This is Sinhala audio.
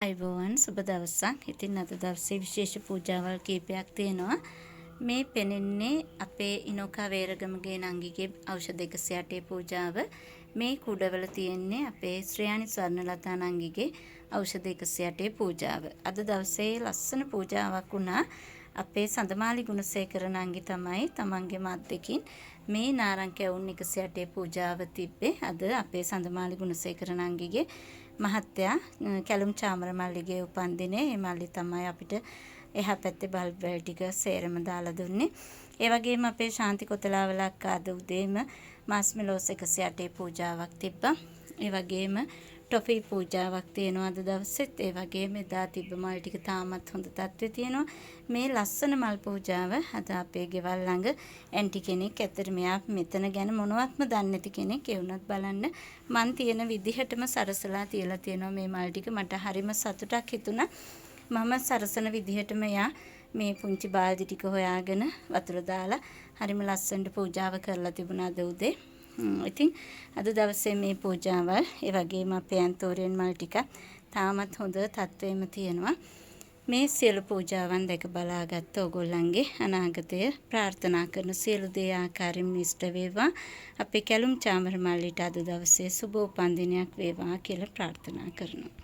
අයිබෝවන් සුබ දවසක්. ඉතින් අද දවසේ විශේෂ පූජාවල් කීපයක් තියෙනවා. මේ පෙනෙන්නේ අපේ ඉනෝකා වේරගමගේ නංගිගේ ඖෂධ 108 පූජාව. මේ කුඩවල තියෙන්නේ අපේ ශ්‍රේයානි ස්වර්ණලතා නංගිගේ ඖෂධ 108 පූජාව. අද දවසේ ලස්සන පූජාවක් වුණා. අපේ සඳමාලි ගුණසේකර නංගි තමයි තමන්ගේ මත් දෙකින් මේ නාරං කැවුම් 108 පූජාව තිබ්බේ. අද අපේ සඳමාලි ගුණසේකර නංගිගේ මහත්තයා කැලුම් චාමර මල්ලිගේ උපන්දිනේ. මේ මල්ලි තමයි අපිට එහා පැත්තේ බල්බ් වල ටික සේරම දාලා දුන්නේ. ඒ වගේම අපේ ශාන්ති කොතලාවල අක්කා අද උදේම මාස්මෙලෝස් 108 පූජාවක් තිබ්බා. ඒ වගේම ටොෆී පූජාවක් තියෙනවා අද දවසෙත්. ඒ වගේම එදා තිබ්බ මල් ටික තාමත් හොඳ තත්ත්වේ තියෙනවා. මේ ලස්සන මල් පූජාව අද අපේ ගෙවල් ළඟ ඇන්ටි කෙනෙක්, ඇත්තට මෙයා මෙතන ගැන මොනවත්ම දන්නේ නැති කෙනෙක්. ඒ වුණත් බලන්න මන් තියෙන විදිහටම සරසලා තියලා තියෙනවා මේ මල් ටික. මට හරිම සතුටක් හිතුණා. මම සරසන විදිහටම යා මේ පුංචි බාල්දි ටික හොයාගෙන වතුර දාලා හරිම ලස්සනට පූජාව කරලා තිබුණා අද උදේ. ඉතින් අද දවසේ මේ පූජාවල් ඒ වගේම අපේ ඇන්තෝරියන් මල් ටික තාමත් හොඳ තත්ත්වෙම තියෙනවා. මේ සියලු පූජාවන් දැක බලාගත්ත ඕගොල්ලන්ගේ අනාගතය ප්‍රාර්ථනා කරන සියලු දේ ආකාරයෙන් ඉෂ්ට වේවා. අපේ කැලුම් චාමර මල්ලිට අද දවසේ සුබ උපන්දිනයක් වේවා කියලා ප්‍රාර්ථනා කරනවා.